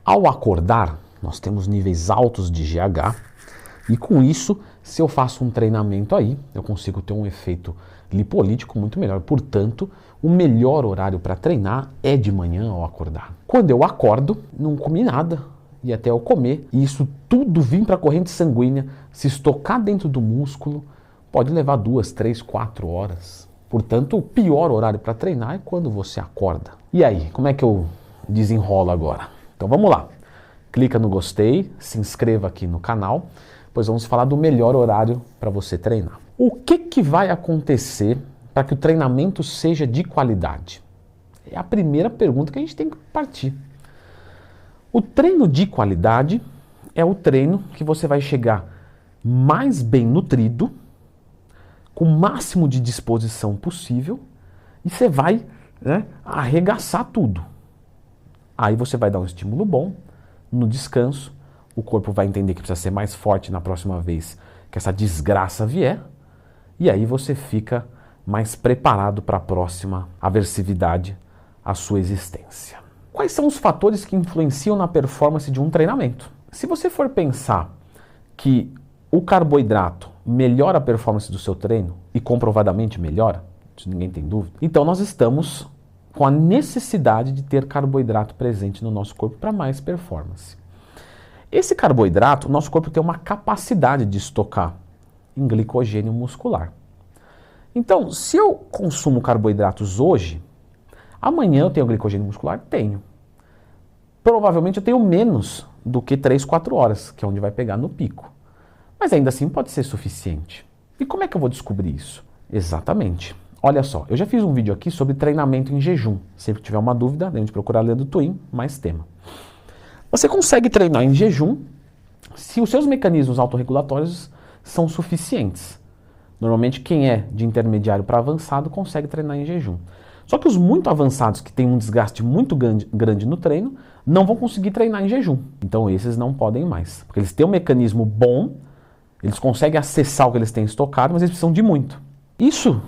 Ao acordar, nós temos níveis altos de GH e com isso, se eu faço um treinamento aí, eu consigo ter um efeito lipolítico muito melhor. Portanto, o melhor horário para treinar é de manhã ao acordar. Quando eu acordo, não comi nada e até eu comer, e isso tudo vir para a corrente sanguínea, se estocar dentro do músculo, pode levar 2, 3, 4 horas. Portanto, o pior horário para treinar é quando você acorda. E aí, como é que eu desenrolo agora? Então vamos lá. Clica no gostei, se inscreva aqui no canal, pois vamos falar do melhor horário para você treinar. O que vai acontecer para que o treinamento seja de qualidade? É a primeira pergunta que a gente tem que partir. O treino de qualidade é o treino que você vai chegar mais bem nutrido, com o máximo de disposição possível, e você vai, arregaçar tudo. Aí você vai dar um estímulo bom, no descanso, o corpo vai entender que precisa ser mais forte na próxima vez que essa desgraça vier, e aí você fica mais preparado para a próxima aversividade à sua existência. Quais são os fatores que influenciam na performance de um treinamento? Se você for pensar que o carboidrato melhora a performance do seu treino, e comprovadamente melhora, isso ninguém tem dúvida, então nós estamos com a necessidade de ter carboidrato presente no nosso corpo para mais performance. Esse carboidrato, o nosso corpo tem uma capacidade de estocar em glicogênio muscular. Então, se eu consumo carboidratos hoje, amanhã eu tenho glicogênio muscular? Tenho. Provavelmente eu tenho menos do que 3, 4 horas, que é onde vai pegar no pico. Mas ainda assim pode ser suficiente. E como é que eu vou descobrir isso? Exatamente. Olha só, eu já fiz um vídeo aqui sobre treinamento em jejum. Sempre que tiver uma dúvida, lembre de procurar Leandro Twin, mais tema. Você consegue treinar em jejum se os seus mecanismos autorregulatórios são suficientes. Normalmente quem é de intermediário para avançado consegue treinar em jejum. Só que os muito avançados, que têm um desgaste muito grande no treino, não vão conseguir treinar em jejum. Então esses não podem mais. Porque eles têm um mecanismo bom, eles conseguem acessar o que eles têm estocado, mas eles precisam de muito. Isso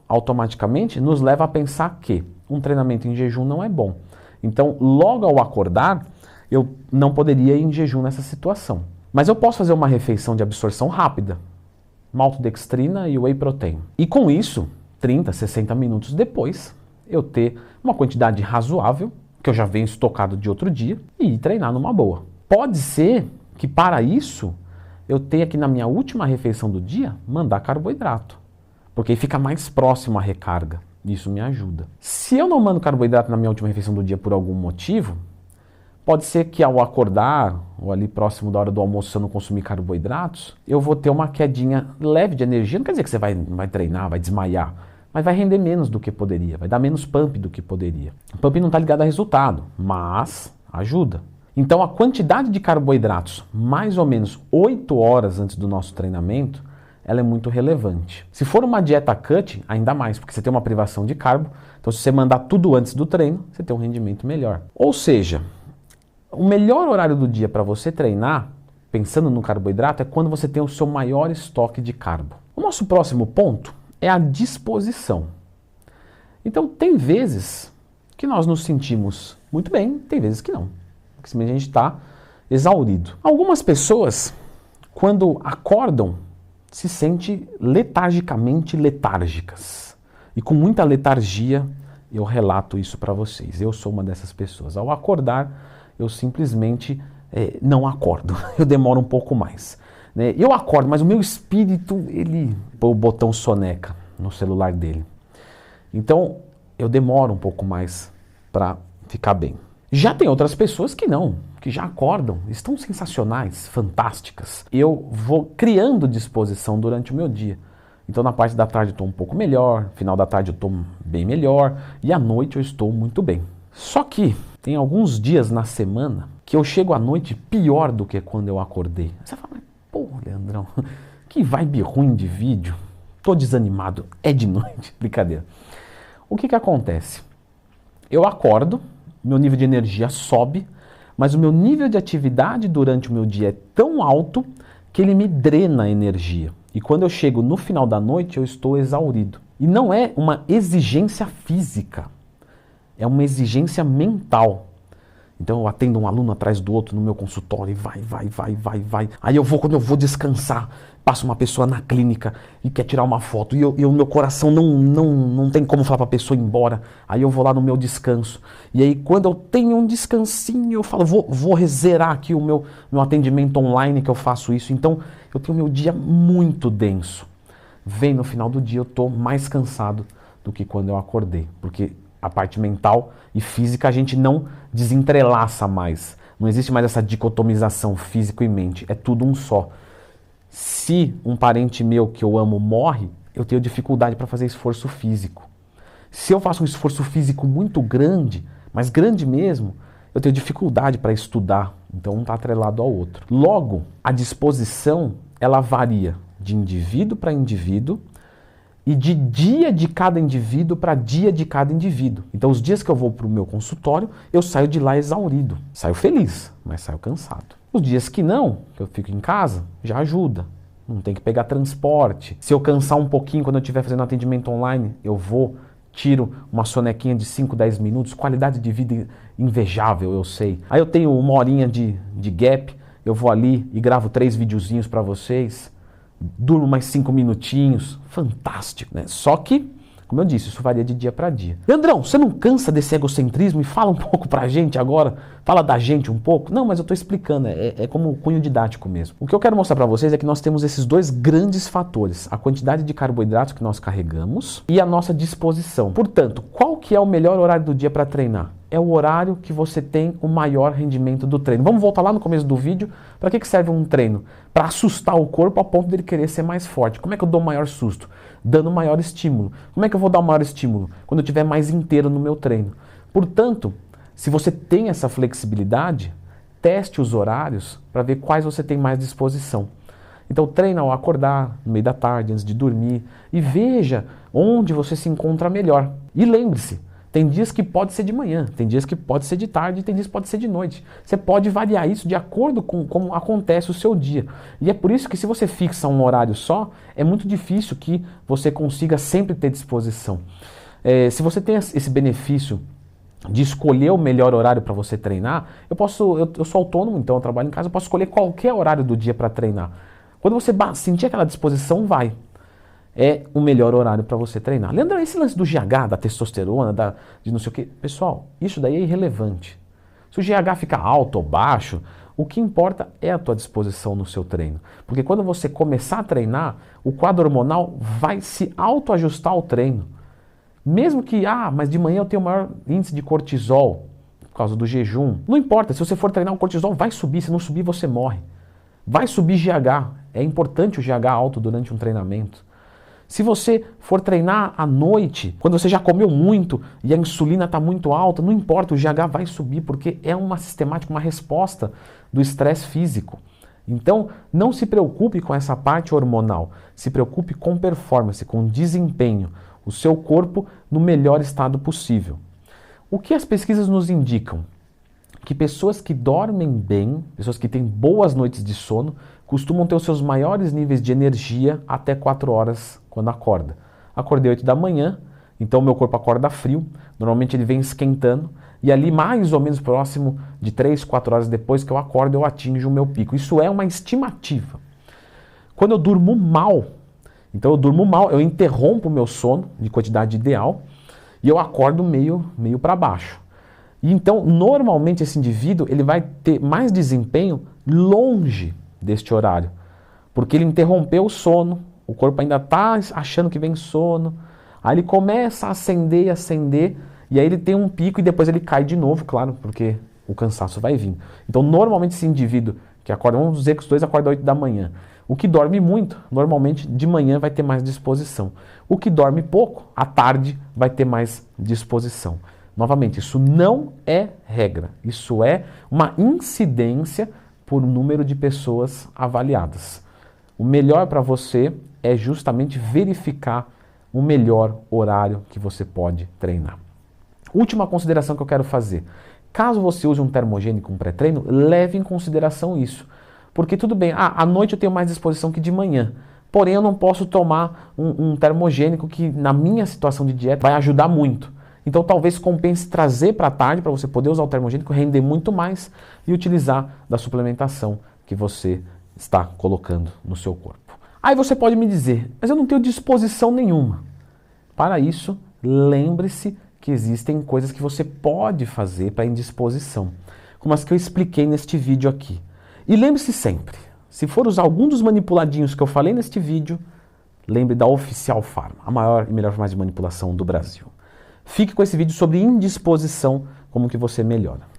automaticamente nos leva a pensar que um treinamento em jejum não é bom. Então, logo ao acordar, eu não poderia ir em jejum nessa situação. Mas eu posso fazer uma refeição de absorção rápida, maltodextrina e whey protein. E com isso, 30, 60 minutos depois, eu ter uma quantidade razoável, que eu já venho estocado de outro dia, e ir treinar numa boa. Pode ser que para isso, eu tenha que na minha última refeição do dia, mandar carboidrato. Porque aí fica mais próximo à recarga. Isso me ajuda. Se eu não mando carboidrato na minha última refeição do dia por algum motivo, pode ser que ao acordar, ou ali próximo da hora do almoço, se eu não consumir carboidratos, eu vou ter uma quedinha leve de energia. Não quer dizer que você vai treinar, vai desmaiar, mas vai render menos do que poderia, vai dar menos pump do que poderia. O pump não está ligado a resultado, mas ajuda. Então a quantidade de carboidratos, mais ou menos 8 horas antes do nosso treinamento, ela é muito relevante. Se for uma dieta cut, ainda mais, porque você tem uma privação de carbo, então se você mandar tudo antes do treino, você tem um rendimento melhor. Ou seja, o melhor horário do dia para você treinar, pensando no carboidrato, é quando você tem o seu maior estoque de carbo. O nosso próximo ponto é a disposição. Então tem vezes que nós nos sentimos muito bem, tem vezes que não. Porque simplesmente a gente está exaurido. Algumas pessoas, quando acordam, se sentem letargicamente letárgicas. E com muita letargia, eu relato isso para vocês. Eu sou uma dessas pessoas. Ao acordar, eu simplesmente não acordo. Eu demoro um pouco mais. Né? Eu acordo, mas o meu espírito, ele põe o botão soneca no celular dele. Então, eu demoro um pouco mais para ficar bem. Já tem outras pessoas que não, que já acordam, estão sensacionais, fantásticas. Eu vou criando disposição durante o meu dia. Então na parte da tarde eu estou um pouco melhor, final da tarde eu estou bem melhor e à noite eu estou muito bem. Só que tem alguns dias na semana que eu chego à noite pior do que quando eu acordei. Você fala, pô, Leandrão, que vibe ruim de vídeo, tô desanimado, é de noite, brincadeira. O que acontece? Eu acordo, meu nível de energia sobe, mas o meu nível de atividade durante o meu dia é tão alto que ele me drena a energia. E quando eu chego no final da noite, eu estou exaurido. E não é uma exigência física, é uma exigência mental. Então eu atendo um aluno atrás do outro no meu consultório e vai. Aí eu vou, quando eu vou descansar, passa uma pessoa na clínica e quer tirar uma foto e o meu coração não tem como falar para a pessoa ir embora. Aí eu vou lá no meu descanso. E aí quando eu tenho um descansinho, eu falo, vou zerar aqui o meu atendimento online que eu faço isso. Então eu tenho meu dia muito denso. Vem no final do dia eu estou mais cansado do que quando eu acordei, porque a parte mental e física a gente não desentrelaça mais. Não existe mais essa dicotomização físico e mente. É tudo um só. Se um parente meu que eu amo morre, eu tenho dificuldade para fazer esforço físico. Se eu faço um esforço físico muito grande, mas grande mesmo, eu tenho dificuldade para estudar. Então um está atrelado ao outro. Logo, a disposição ela varia de indivíduo para indivíduo e de dia de cada indivíduo para dia de cada indivíduo. Então os dias que eu vou para o meu consultório, eu saio de lá exaurido. Saio feliz, mas saio cansado. Os dias que não, que eu fico em casa, já ajuda. Não tem que pegar transporte. Se eu cansar um pouquinho quando eu estiver fazendo atendimento online, eu vou, tiro uma sonequinha de 5, 10 minutos, qualidade de vida invejável, eu sei. Aí eu tenho uma horinha de gap, eu vou ali e gravo 3 videozinhos para vocês. Durmo mais 5 minutinhos, fantástico, né? Só que, como eu disse, isso varia de dia para dia. Leandrão, você não cansa desse egocentrismo e fala um pouco pra gente agora? Fala da gente um pouco? Não, mas eu tô explicando, é como cunho didático mesmo. O que eu quero mostrar para vocês é que nós temos esses 2 grandes fatores, a quantidade de carboidratos que nós carregamos e a nossa disposição. Portanto, qual que é o melhor horário do dia para treinar? É o horário que você tem o maior rendimento do treino. Vamos voltar lá no começo do vídeo. Para que serve um treino? Para assustar o corpo a ponto dele querer ser mais forte. Como é que eu dou o maior susto? Dando maior estímulo. Como é que eu vou dar o maior estímulo? Quando eu estiver mais inteiro no meu treino. Portanto, se você tem essa flexibilidade, teste os horários para ver quais você tem mais disposição. Então treina ao acordar, no meio da tarde, antes de dormir, e veja onde você se encontra melhor. E lembre-se, tem dias que pode ser de manhã, tem dias que pode ser de tarde, tem dias que pode ser de noite. Você pode variar isso de acordo com como acontece o seu dia. E é por isso que se você fixa um horário só, é muito difícil que você consiga sempre ter disposição. Se você tem esse benefício de escolher o melhor horário para você treinar, eu sou autônomo, então eu trabalho em casa, eu posso escolher qualquer horário do dia para treinar. Quando você sentir aquela disposição, vai. É o melhor horário para você treinar. Leandro, esse lance do GH, da testosterona, de não sei o quê, pessoal, isso daí é irrelevante. Se o GH fica alto ou baixo, o que importa é a tua disposição no seu treino. Porque quando você começar a treinar, o quadro hormonal vai se autoajustar ao treino. Mesmo que, mas de manhã eu tenho maior índice de cortisol por causa do jejum. Não importa, se você for treinar, o cortisol vai subir, se não subir você morre. Vai subir GH, é importante o GH alto durante um treinamento. Se você for treinar à noite, quando você já comeu muito e a insulina está muito alta, não importa, o GH vai subir porque é uma sistemática, uma resposta do estresse físico. Então, não se preocupe com essa parte hormonal, se preocupe com performance, com desempenho, o seu corpo no melhor estado possível. O que as pesquisas nos indicam? Que pessoas que dormem bem, pessoas que têm boas noites de sono, costumam ter os seus maiores níveis de energia até 4 horas quando acorda. Acordei 8 da manhã, então meu corpo acorda frio, normalmente ele vem esquentando, e ali mais ou menos próximo de 3, 4 horas depois que eu acordo, eu atinjo o meu pico. Isso é uma estimativa. Quando eu durmo mal, eu interrompo o meu sono de quantidade ideal, e eu acordo meio para baixo. E então, normalmente esse indivíduo ele vai ter mais desempenho longe deste horário, porque ele interrompeu o sono, o corpo ainda está achando que vem sono, aí ele começa a acender, e aí ele tem um pico e depois ele cai de novo, claro, porque o cansaço vai vir. Então, normalmente esse indivíduo que acorda, vamos dizer que os dois acordam 8 da manhã, o que dorme muito, normalmente de manhã vai ter mais disposição. O que dorme pouco, à tarde vai ter mais disposição. Novamente, isso não é regra, isso é uma incidência por número de pessoas avaliadas. O melhor para você é justamente verificar o melhor horário que você pode treinar. Última consideração que eu quero fazer. Caso você use um termogênico, um pré-treino, leve em consideração isso. Porque tudo bem, à noite eu tenho mais disposição que de manhã. Porém, eu não posso tomar um termogênico que na minha situação de dieta vai ajudar muito. Então talvez compense trazer para a tarde para você poder usar o termogênico, render muito mais e utilizar da suplementação que você está colocando no seu corpo. Aí você pode me dizer, mas eu não tenho disposição nenhuma. Para isso, lembre-se que existem coisas que você pode fazer para indisposição, como as que eu expliquei neste vídeo aqui. E lembre-se sempre, se for usar algum dos manipuladinhos que eu falei neste vídeo, lembre da Oficial Pharma, a maior e melhor farmácia de manipulação do Brasil. Fique com esse vídeo sobre indisposição, como que você melhora.